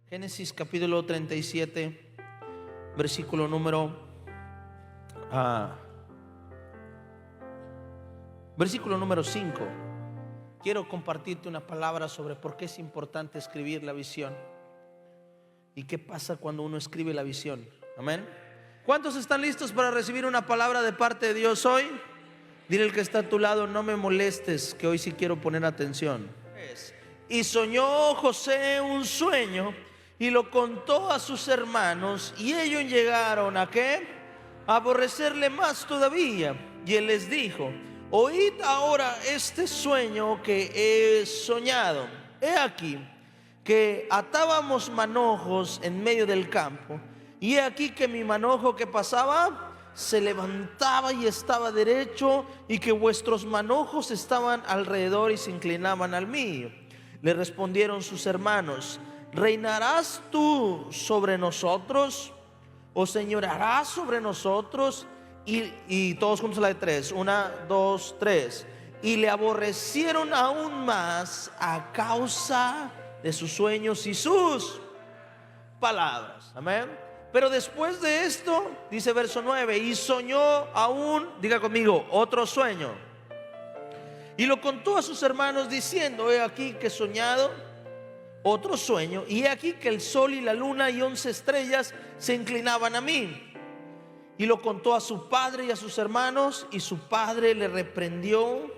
Génesis capítulo 37, versículo número 5. Quiero compartirte una palabra sobre por qué es importante escribir la visión y qué pasa cuando uno escribe la visión. Amén. ¿Cuántos están listos para recibir una palabra de parte de Dios hoy? Dile al que está a tu lado: no me molestes, que hoy sí quiero poner atención. Y soñó José un sueño y lo contó a sus hermanos, y ellos llegaron ¿a qué? A aborrecerle más todavía. Y él les dijo: oíd ahora este sueño que he soñado. He aquí que atábamos manojos en medio del campo, y he aquí que mi manojo que pasaba se levantaba y estaba derecho, y que vuestros manojos estaban alrededor y se inclinaban al mío. Le respondieron sus hermanos: ¿reinarás tú sobre nosotros? ¿O señorarás sobre nosotros? Y todos juntos la de 3, 1, 2, 3. Y le aborrecieron aún más a causa de sus sueños y sus palabras. Amén. Pero después de esto, dice verso 9, y soñó aún, diga conmigo, otro sueño. Y lo contó a sus hermanos diciendo: he aquí que he soñado otro sueño, y he aquí que el sol y la luna y 11 estrellas se inclinaban a mí. Y lo contó a su padre y a sus hermanos, y su padre le reprendió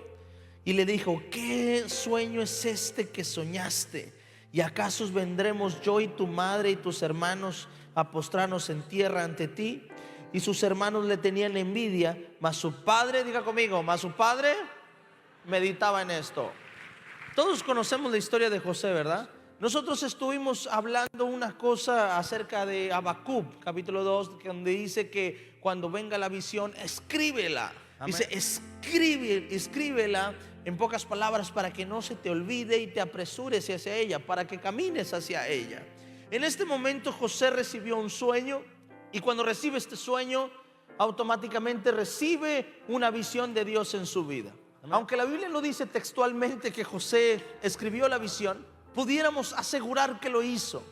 y le dijo: ¿qué sueño es este que soñaste? ¿Y acaso vendremos yo y tu madre y tus hermanos a postrarnos en tierra ante ti? Y sus hermanos le tenían envidia, mas su padre, diga conmigo, mas su padre meditaba en esto. Todos conocemos la historia de José, ¿verdad? Nosotros estuvimos hablando una cosa acerca de Habacuc, capítulo 2, donde dice que cuando venga la visión, escríbela. Amén. Dice, escríbela en pocas palabras para que no se te olvide y te apresures hacia ella, para que camines hacia ella. En este momento José recibió un sueño, y cuando recibe este sueño, automáticamente recibe una visión de Dios en su vida. Amén. Aunque la Biblia no dice textualmente que José escribió la visión, pudiéramos asegurar que lo hizo.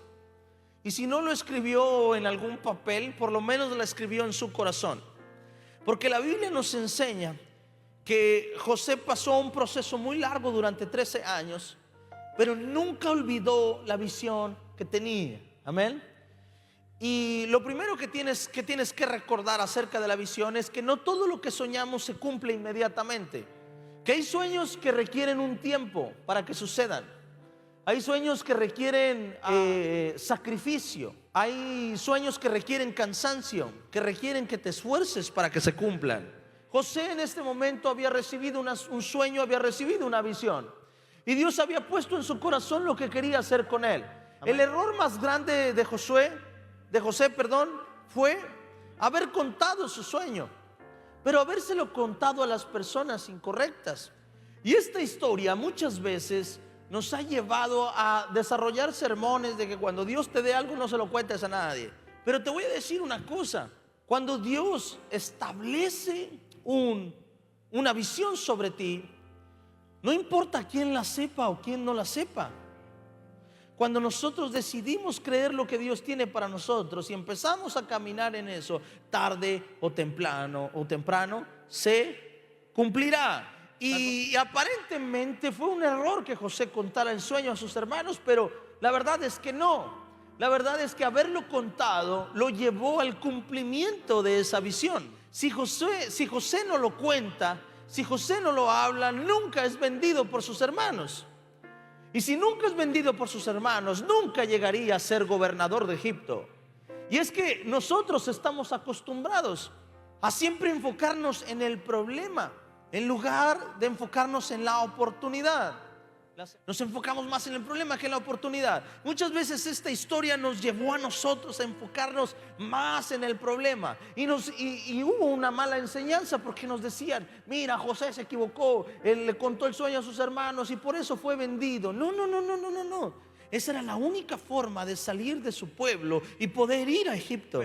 Y si no lo escribió en algún papel, por lo menos la escribió en su corazón. Porque la Biblia nos enseña que José pasó un proceso muy largo durante 13 años, pero nunca olvidó la visión que tenía. Amén. Y lo primero que tienes que recordar acerca de la visión es que no todo lo que soñamos se cumple inmediatamente. Que hay sueños que requieren un tiempo para que sucedan. Hay sueños que requieren sacrificio. Hay sueños que requieren cansancio, que requieren que te esfuerces para que se cumplan. José en este momento había recibido un sueño, había recibido una visión, y Dios había puesto en su corazón lo que quería hacer con él. Amén. El error más grande de José, fue haber contado su sueño, pero habérselo contado a las personas incorrectas. Y esta historia muchas veces nos ha llevado a desarrollar sermones de que cuando Dios te dé algo no se lo cuentes a nadie. Pero te voy a decir una cosa: cuando Dios establece una visión sobre ti, no importa quién la sepa o quién no la sepa. Cuando nosotros decidimos creer lo que Dios tiene para nosotros y empezamos a caminar en eso, tarde o temprano se cumplirá. Y aparentemente fue un error que José contara el sueño a sus hermanos, pero la verdad es que no. La verdad es que haberlo contado lo llevó al cumplimiento de esa visión. Si José no lo cuenta, si José no lo habla, nunca es vendido por sus hermanos. Y si nunca es vendido por sus hermanos, nunca llegaría a ser gobernador de Egipto. Y es que nosotros estamos acostumbrados a siempre enfocarnos en el problema, en lugar de enfocarnos en la oportunidad. Nos enfocamos más en el problema que en la oportunidad. Muchas veces esta historia nos llevó a nosotros a enfocarnos más en el problema. Y hubo una mala enseñanza, porque nos decían: mira, José se equivocó, él le contó el sueño a sus hermanos y por eso fue vendido. No. Esa era la única forma de salir de su pueblo y poder ir a Egipto.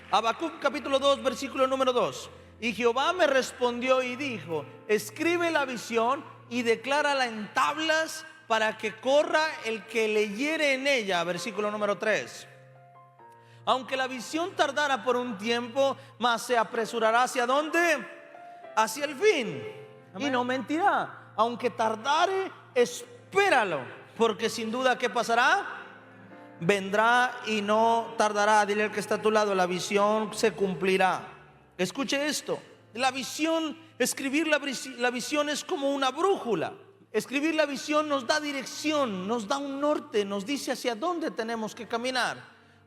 Habacuc capítulo 2, versículo número 2. Y Jehová me respondió y dijo: escribe la visión y declárala en tablas para que corra el que leyere en ella. Versículo número 3. Aunque la visión tardara por un tiempo, mas se apresurará ¿hacia dónde? Hacia el fin. Amén. Y no mentirá. Aunque tardare, espéralo, porque sin duda, ¿qué pasará? Vendrá y no tardará. Dile al que está a tu lado, la visión se cumplirá. Escuche esto. La visión, escribir la visión es como una brújula. Escribir la visión nos da dirección, nos da un norte, nos dice hacia dónde tenemos que caminar.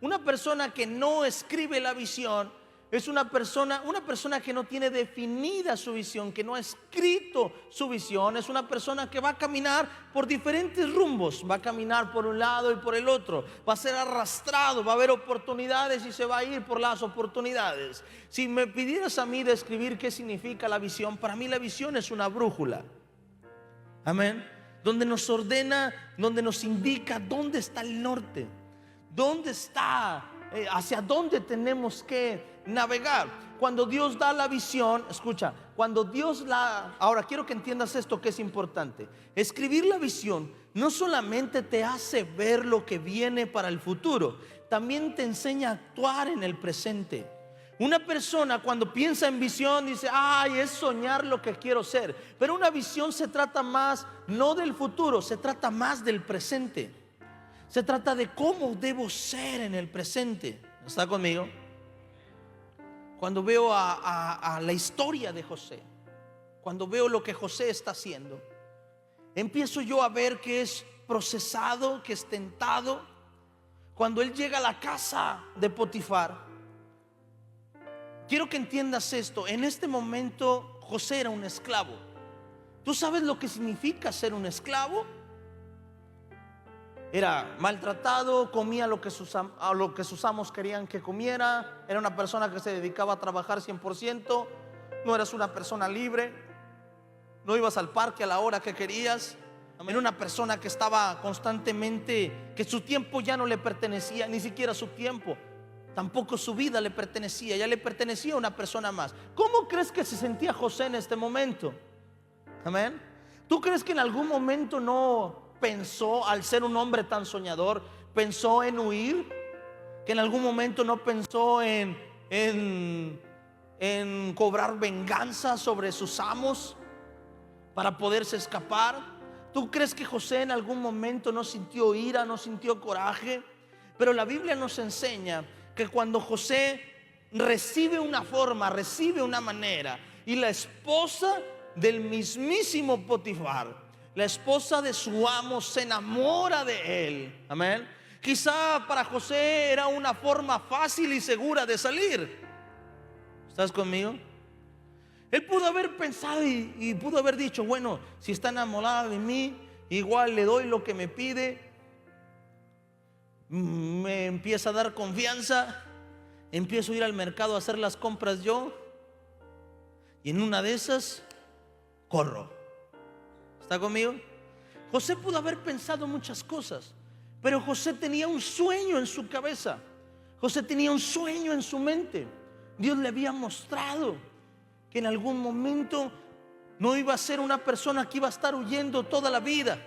Una persona que no escribe la visión es una persona que no tiene definida su visión, que no ha escrito su visión. Es una persona que va a caminar por diferentes rumbos, va a caminar por un lado y por el otro, va a ser arrastrado, va a haber oportunidades y se va a ir por las oportunidades. Si me pidieras a mí describir qué significa la visión, para mí la visión es una brújula. Amén. Donde nos ordena, donde nos indica dónde está el norte, dónde está, hacia dónde tenemos que navegar. Cuando Dios da la visión, escucha, ahora quiero que entiendas esto que es importante. Escribir la visión no solamente te hace ver lo que viene para el futuro, también te enseña a actuar en el presente. Una persona cuando piensa en visión dice, ay, es soñar lo que quiero ser. Pero una visión se trata más, no del futuro, se trata más del presente. Se trata de cómo debo ser en el presente. ¿Está conmigo? Cuando veo a la historia de José, cuando veo lo que José está haciendo, empiezo yo a ver que es procesado, que es tentado. Cuando él llega a la casa de Potifar, quiero que entiendas esto. En este momento José era un esclavo. ¿Tú sabes lo que significa ser un esclavo? Era maltratado, comía lo que sus amos querían que comiera. Era una persona que se dedicaba a trabajar 100%. No eras una persona libre. No ibas al parque a la hora que querías. Era una persona que estaba constantemente, que su tiempo ya no le pertenecía, ni siquiera su tiempo. Tampoco su vida le pertenecía, ya le pertenecía a una persona más. ¿Cómo crees que se sentía José en este momento? Amén. ¿Tú crees que en algún momento no pensó, al ser un hombre tan soñador, pensó en huir? ¿Que en algún momento no pensó en cobrar venganza sobre sus amos para poderse escapar? ¿Tú crees que José en algún momento no sintió ira, no sintió coraje? Pero la Biblia nos enseña que cuando José recibe una forma, recibe una manera, y la esposa del mismísimo Potifar, la esposa de su amo, se enamora de él. Amén. Quizá para José era una forma fácil y segura de salir. ¿Estás conmigo? Él pudo haber pensado y pudo haber dicho, bueno, si está enamorada de mí, igual le doy lo que me pide. Me empieza a dar confianza, empiezo a ir al mercado a hacer las compras yo, y en una de esas corro. ¿Está conmigo? José pudo haber pensado muchas cosas, pero José tenía un sueño en su cabeza. José tenía un sueño en su mente. Dios le había mostrado que en algún momento no iba a ser una persona que iba a estar huyendo toda la vida,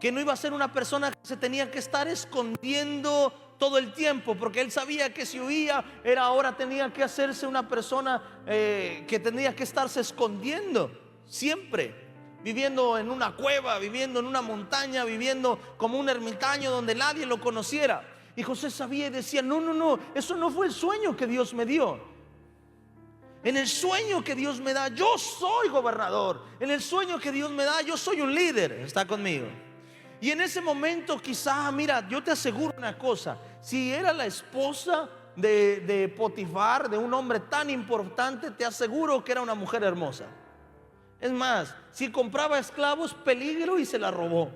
que no iba a ser una persona que se tenía que estar escondiendo todo el tiempo, porque él sabía que si huía ahora tenía que hacerse una persona que tenía que estarse escondiendo siempre, viviendo en una cueva, viviendo en una montaña, viviendo como un ermitaño donde nadie lo conociera. Y José sabía y decía, no, eso no fue el sueño que Dios me dio. En el sueño que Dios me da, yo soy gobernador. En el sueño que Dios me da, yo soy un líder. ¿Está conmigo? Y en ese momento quizá, mira, yo te aseguro una cosa, si era la esposa de Potifar, de un hombre tan importante, te aseguro que era una mujer hermosa. Es más, si compraba esclavos, peligro, y se la robó.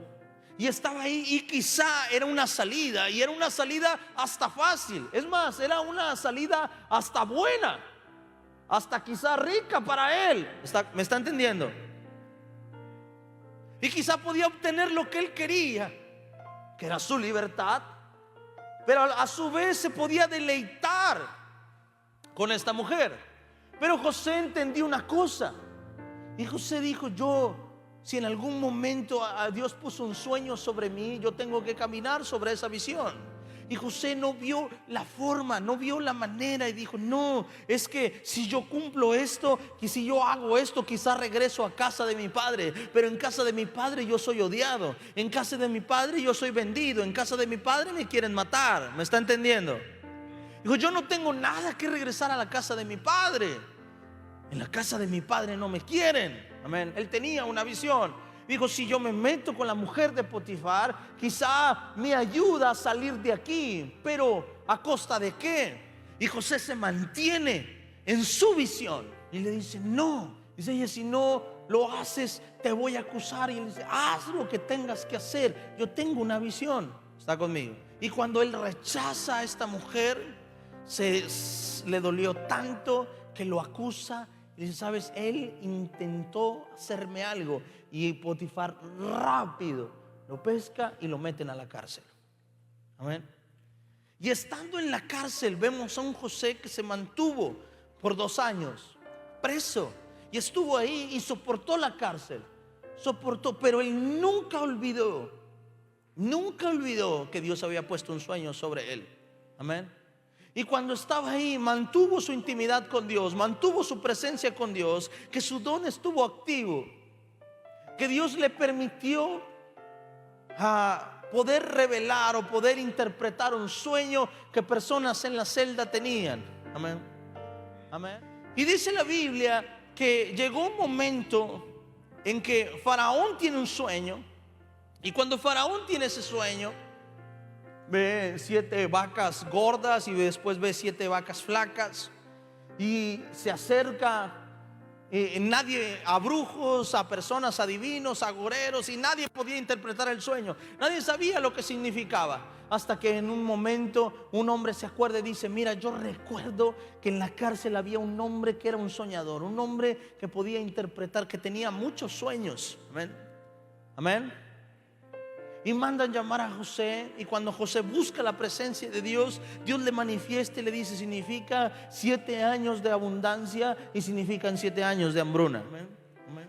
Y estaba ahí, y quizá era una salida, y era una salida hasta fácil. Es más, era una salida hasta buena, hasta quizá rica para él. ¿Me está entendiendo? Y quizá podía obtener lo que él quería, que era su libertad, pero a su vez se podía deleitar con esta mujer. Pero José entendió una cosa, y José dijo, yo si en algún momento a Dios puso un sueño sobre mí, yo tengo que caminar sobre esa visión. Y José no vio la forma, no vio la manera y dijo: no, es que si yo cumplo esto, y si yo hago esto, quizás regreso a casa de mi padre. Pero en casa de mi padre yo soy odiado, en casa de mi padre yo soy vendido, en casa de mi padre me quieren matar. ¿Me está entendiendo? Dijo: yo no tengo nada que regresar a la casa de mi padre. En la casa de mi padre no me quieren. Amén. Él tenía una visión. Dijo: si yo me meto con la mujer de Potifar, quizá me ayuda a salir de aquí, pero ¿a costa de qué? Y José se mantiene en su visión y le dice: no. Dice ella: si no lo haces, te voy a acusar. Y él dice: haz lo que tengas que hacer, yo tengo una visión. ¿Está conmigo? Y cuando él rechaza a esta mujer, le dolió tanto que lo acusa. Y dice: sabes, él intentó hacerme algo. Y Potifar rápido lo pesca y lo meten a la cárcel. Amén. Y estando en la cárcel vemos a un José que se mantuvo por 2 años preso. Y estuvo ahí y soportó la cárcel. Soportó, pero él nunca olvidó que Dios había puesto un sueño sobre él. Amén. Y cuando estaba ahí, mantuvo su intimidad con Dios, mantuvo su presencia con Dios, que su don estuvo activo, que Dios le permitió poder revelar o poder interpretar un sueño que personas en la celda tenían. Amén. Amén. Y dice la Biblia que llegó un momento en que Faraón tiene un sueño, y cuando Faraón tiene ese sueño, ve 7 vacas gordas y después ve 7 vacas flacas, y se acerca nadie, a brujos, a personas, adivinos, a agoreros, y nadie podía interpretar el sueño. Nadie sabía lo que significaba, hasta que en un momento un hombre se acuerda y dice: mira, yo recuerdo que en la cárcel había un hombre que era un soñador, un hombre que podía interpretar, que tenía muchos sueños. Amén. Amén. Y mandan llamar a José. Y cuando José busca la presencia de Dios, Dios le manifiesta y le dice: significa 7 años de abundancia y significan 7 años de hambruna.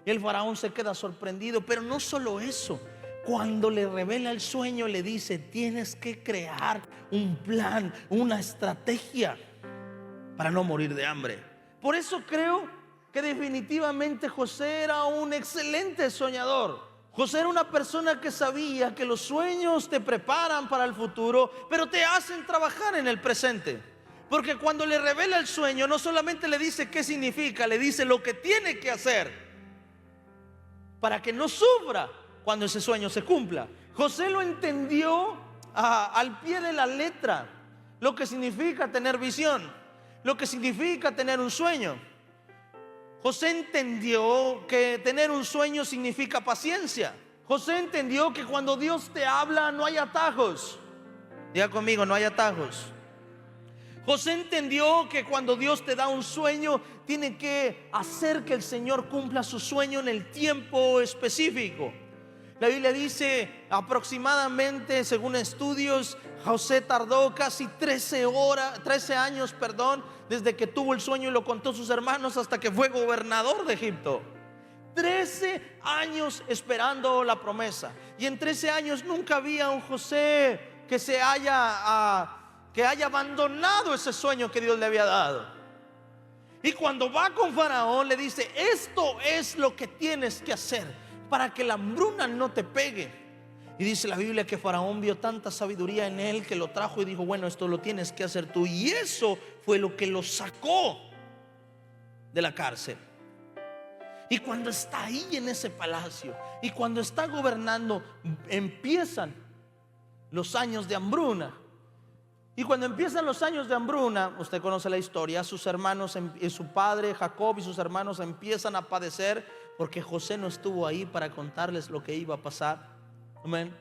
Y el faraón se queda sorprendido. Pero no solo eso, cuando le revela el sueño, le dice: tienes que crear un plan, una estrategia para no morir de hambre. Por eso creo que definitivamente José era un excelente soñador. José era una persona que sabía que los sueños te preparan para el futuro, pero te hacen trabajar en el presente. Porque cuando le revela el sueño, no solamente le dice qué significa, le dice lo que tiene que hacer para que no sufra cuando ese sueño se cumpla. José lo entendió al pie de la letra, lo que significa tener visión, lo que significa tener un sueño. José entendió que tener un sueño significa paciencia. José entendió que cuando Dios te habla no hay atajos. Diga conmigo: no hay atajos. José entendió que cuando Dios te da un sueño, tiene que hacer que el Señor cumpla su sueño en el tiempo específico. La Biblia dice aproximadamente, según estudios, José tardó casi 13 años, desde que tuvo el sueño y lo contó a sus hermanos hasta que fue gobernador de Egipto. 13 años esperando la promesa. Y en 13 años nunca había un José que haya abandonado ese sueño que Dios le había dado. Y cuando va con Faraón, le dice: esto es lo que tienes que hacer para que la hambruna no te pegue. Y dice la Biblia que Faraón vio tanta sabiduría en él que lo trajo y dijo: bueno, esto lo tienes que hacer tú. Y eso fue lo que lo sacó de la cárcel. Y cuando está ahí en ese palacio y cuando está gobernando, empiezan los años de hambruna. Y cuando empiezan los años de hambruna, usted conoce la historia, sus hermanos, su padre Jacob y sus hermanos empiezan a padecer porque José no estuvo ahí para contarles lo que iba a pasar. Amén.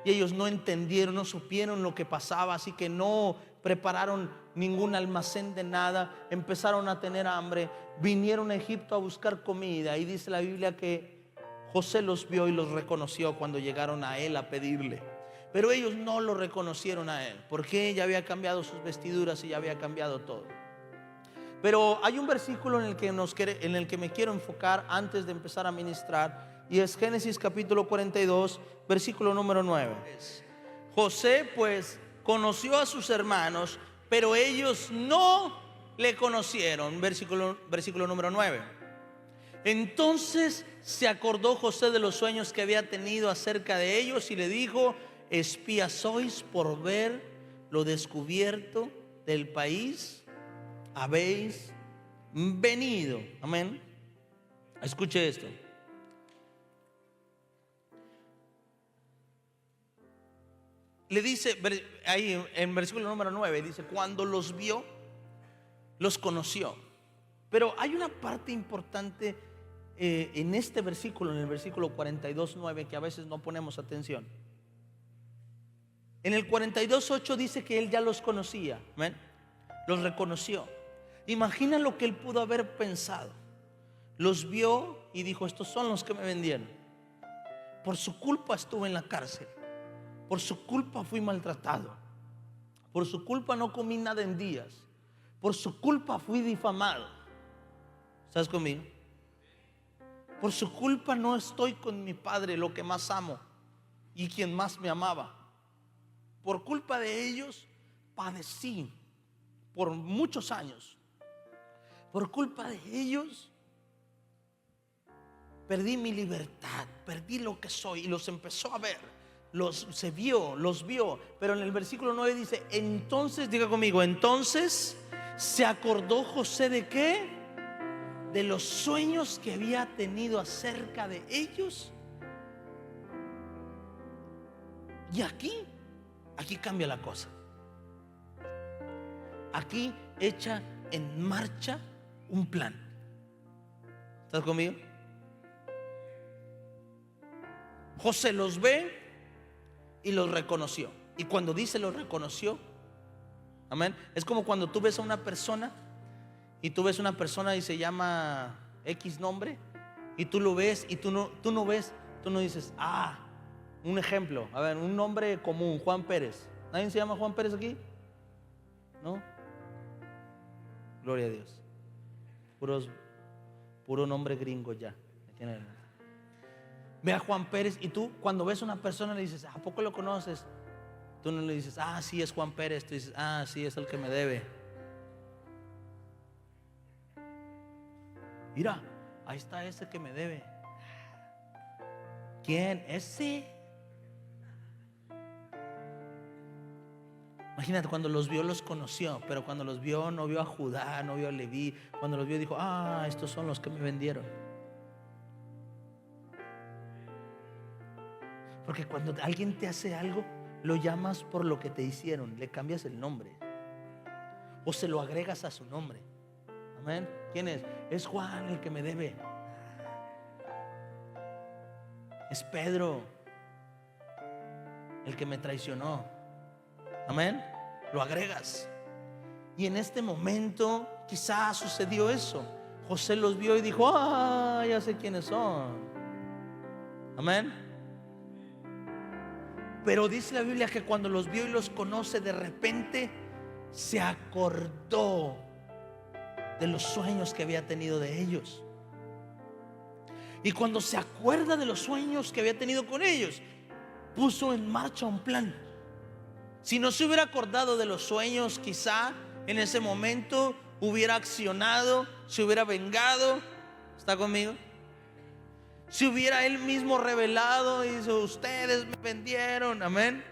Y ellos no entendieron, no supieron lo que pasaba, así que no prepararon ningún almacén de nada. Empezaron a tener hambre, vinieron a Egipto a buscar comida. Y dice la Biblia que José los vio y los reconoció cuando llegaron a él a pedirle. Pero ellos no lo reconocieron a él, porque ya había cambiado sus vestiduras y ya había cambiado todo. Pero hay un versículo en el que me quiero enfocar antes de empezar a ministrar, y es Génesis capítulo 42, versículo número 9. José pues conoció a sus hermanos, pero ellos no le conocieron. Versículo número 9. Entonces se acordó José de los sueños que había tenido acerca de ellos y le dijo: espías sois por ver lo descubierto del país habéis venido. Amén. Escuche esto. Le dice ahí en versículo número 9, dice: cuando los vio, los conoció. Pero hay una parte importante en este versículo, en el versículo 42:9, que a veces no ponemos atención. En el 42:8 dice que él ya los conocía. ¿Ven? Los reconoció. Imagina lo que él pudo haber pensado. Los vio y dijo: estos son los que me vendieron. Por su culpa estuve en la cárcel. Por su culpa fui maltratado. Por su culpa no comí nada en días. Por su culpa fui difamado. ¿Estás conmigo? Por su culpa no estoy con mi padre, lo que más amo y quien más me amaba. Por culpa de ellos padecí por muchos años. Por culpa de ellos perdí mi libertad, perdí lo que soy. Y los empezó a ver. Los vio. Pero en el versículo 9 dice: entonces, diga conmigo, entonces se acordó José ¿de qué? De los sueños que había tenido acerca de ellos. Y aquí cambia la cosa. Aquí echa en marcha un plan. ¿Estás conmigo? José los ve y los reconoció. Y cuando dice los reconoció, amén, es como cuando tú ves a una persona y tú ves una persona y se llama X nombre, y tú lo ves y tú no dices: un ejemplo, a ver, un nombre común, Juan Pérez. ¿Nadie se llama Juan Pérez aquí? ¿No? Gloria a Dios. Puro nombre gringo ya. Ve a Juan Pérez y tú cuando ves a una persona le dices: ¿a poco lo conoces? Tú no le dices: sí, es Juan Pérez. Tú dices: sí, es el que me debe. Mira, ahí está ese que me debe. ¿Quién? Ese. Imagínate, cuando los vio los conoció, pero cuando los vio no vio a Judá, no vio a Leví. Cuando los vio dijo: estos son los que me vendieron. Porque cuando alguien te hace algo, lo llamas por lo que te hicieron, le cambias el nombre o se lo agregas a su nombre. Amén. ¿Quién es? Es Juan el que me debe. Es Pedro el que me traicionó. Amén. Lo agregas. Y en este momento quizás sucedió eso. José los vio y dijo: ya sé quiénes son. Amén. Pero dice la Biblia que cuando los vio y los conoce, de repente se acordó de los sueños que había tenido de ellos. Y cuando se acuerda de los sueños que había tenido con ellos, puso en marcha un plan. Si no se hubiera acordado de los sueños, quizá en ese momento hubiera accionado, se hubiera vengado. ¿Está conmigo? Si hubiera él mismo revelado y dice: ustedes me vendieron, amén.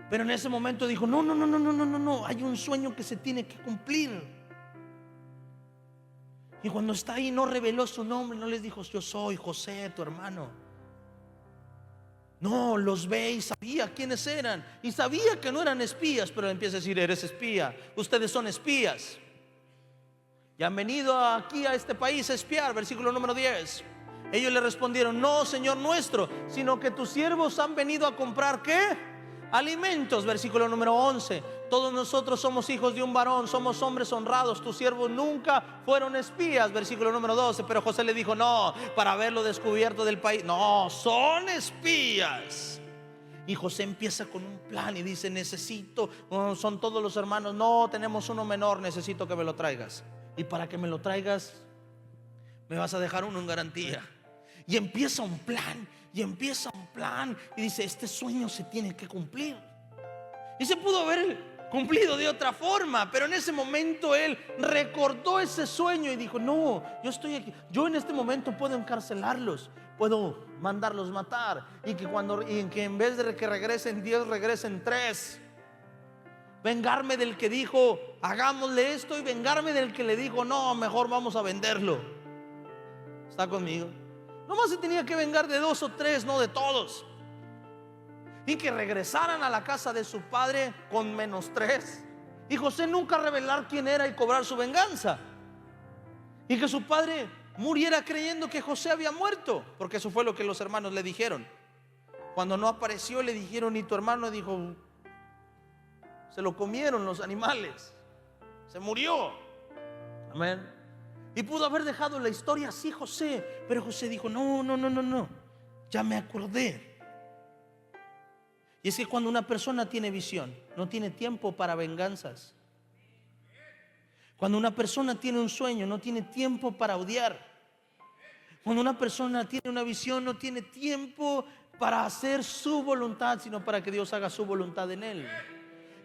Pero en ese momento dijo: no, hay un sueño que se tiene que cumplir. Y cuando está ahí no reveló su nombre, no les dijo: yo soy José, tu hermano. No, los ve y sabía quiénes eran. Y sabía que no eran espías, pero empieza a decir: eres espía, ustedes son espías. Y han venido aquí a este país a espiar. Versículo número 10. Ellos le respondieron: no, Señor nuestro, sino que tus siervos han venido a comprar ¿qué? Alimentos. Versículo número 11. Todos nosotros somos hijos de un varón, somos hombres honrados, tus siervos nunca fueron espías. Versículo número 12. Pero José le dijo: no, para haberlo descubierto del país. No, son espías. Y José empieza con un plan y dice: necesito, son todos los hermanos. No, tenemos uno menor, necesito que me lo traigas. Y para que me lo traigas, me vas a dejar uno en garantía. Y empieza un plan, y empieza un plan, y dice: este sueño se tiene que cumplir. Y se pudo haber cumplido de otra forma, pero en ese momento él recordó ese sueño y dijo: no, yo estoy aquí, yo en este momento puedo encarcelarlos, puedo mandarlos matar, y que en vez de que regresen 10, regresen 3. Vengarme del que dijo: hagámosle esto, y vengarme del que le dijo: no, mejor vamos a venderlo. ¿Está conmigo? Nomás se tenía que vengar de 2 o 3, no de todos. Y que regresaran a la casa de su padre con -3. Y José nunca revelar quién era y cobrar su venganza. Y que su padre muriera creyendo que José había muerto, porque eso fue lo que los hermanos le dijeron. Cuando no apareció, le dijeron: y tu hermano, dijo: se lo comieron los animales, se murió. Amén. Y pudo haber dejado la historia así José, pero José dijo: no, ya me acordé. Y es que cuando una persona tiene visión, no tiene tiempo para venganzas. Cuando una persona tiene un sueño, no tiene tiempo para odiar. Cuando una persona tiene una visión, no tiene tiempo para hacer su voluntad, sino para que Dios haga su voluntad en él.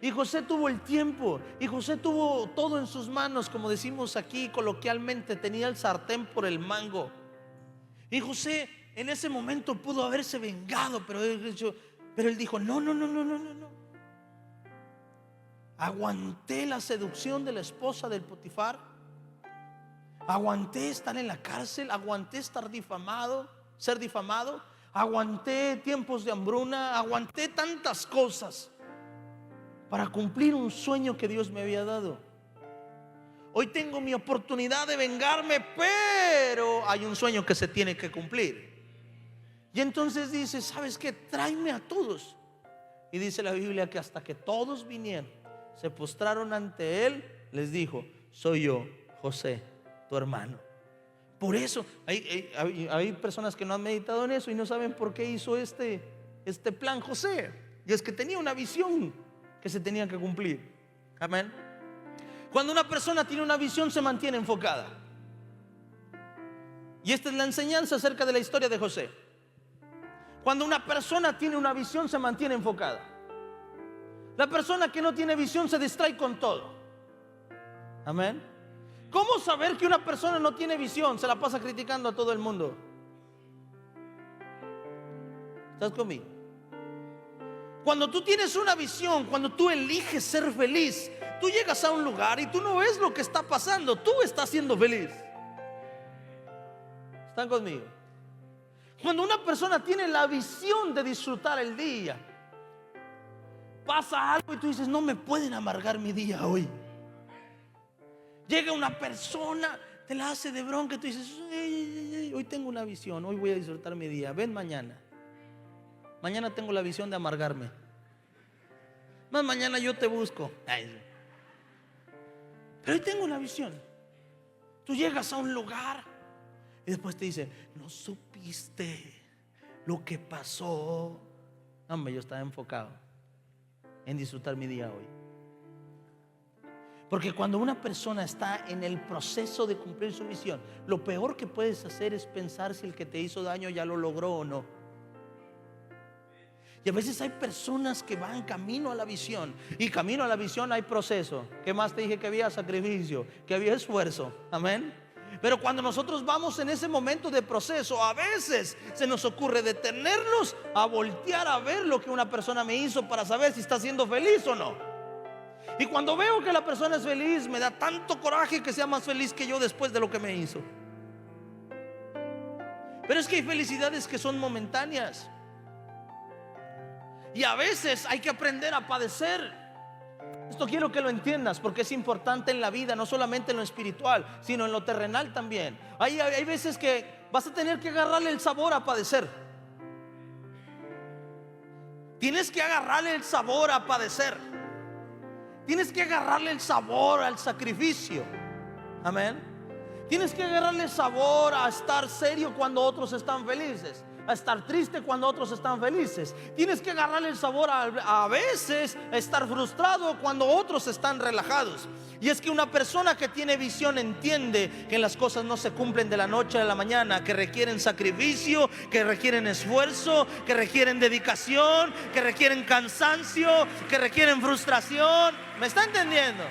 Y José tuvo el tiempo, y José tuvo todo en sus manos, como decimos aquí coloquialmente, tenía el sartén por el mango. Y José en ese momento pudo haberse vengado, pero él dijo: no. Aguanté la seducción de la esposa del Potifar, aguanté estar en la cárcel, aguanté ser difamado, aguanté tiempos de hambruna, aguanté tantas cosas para cumplir un sueño que Dios me había dado. Hoy tengo mi oportunidad de vengarme, pero hay un sueño que se tiene que cumplir. Y entonces dice: ¿sabes qué? Tráeme a todos. Y dice la Biblia que hasta que todos vinieron, se postraron ante él, les dijo: soy yo, José, tu hermano. Por eso hay personas que no han meditado en eso y no saben por qué hizo este plan José. Y es que tenía una visión que se tenía que cumplir. Amén. Cuando una persona tiene una visión, se mantiene enfocada. Y esta es la enseñanza acerca de la historia de José. Cuando una persona tiene una visión, se mantiene enfocada. La persona que no tiene visión se distrae con todo. Amén. ¿Cómo saber que una persona no tiene visión? Se la pasa criticando a todo el mundo. ¿Estás conmigo? Cuando tú tienes una visión, cuando tú eliges ser feliz, tú llegas a un lugar y tú no ves lo que está pasando, tú estás siendo feliz. ¿Están conmigo? Cuando una persona tiene la visión de disfrutar el día, pasa algo y tú dices: no me pueden amargar mi día hoy. Llega una persona, te la hace de bronca y tú dices: hoy tengo una visión, hoy voy a disfrutar mi día. Ven mañana. Mañana tengo la visión de amargarme. Más mañana yo te busco. Pero hoy tengo una visión. Tú llegas a un lugar y después te dice: no supiste lo que pasó. Hombre, yo estaba enfocado en disfrutar mi día hoy. Porque cuando una persona está en el proceso de cumplir su visión, lo peor que puedes hacer es pensar si el que te hizo daño ya lo logró o no. Y a veces hay personas que van camino a la visión, y camino a la visión hay proceso. ¿Qué más te dije? Que había sacrificio, que había esfuerzo. Amén. Pero cuando nosotros vamos en ese momento de proceso, a veces se nos ocurre detenernos a voltear a ver lo que una persona me hizo para saber si está siendo feliz o no. Y cuando veo que la persona es feliz, me da tanto coraje que sea más feliz que yo después de lo que me hizo. Pero es que hay felicidades que son momentáneas. Y a veces hay que aprender a padecer. Esto quiero que lo entiendas, porque es importante en la vida, no solamente en lo espiritual, sino en lo terrenal también. Hay veces que vas a tener que agarrarle el sabor a padecer. Tienes que agarrarle el sabor a padecer. Tienes que agarrarle el sabor al sacrificio. Amén. Tienes que agarrarle sabor a estar serio cuando otros están felices. a estar triste cuando otros están felices. Tienes que agarrarle el sabor a veces a estar frustrado cuando otros están relajados. Y es que una persona que tiene visión entiende que las cosas no se cumplen de la noche a la mañana, que requieren sacrificio, que requieren esfuerzo, que requieren dedicación, que requieren cansancio, que requieren frustración. ¿Me está entendiendo?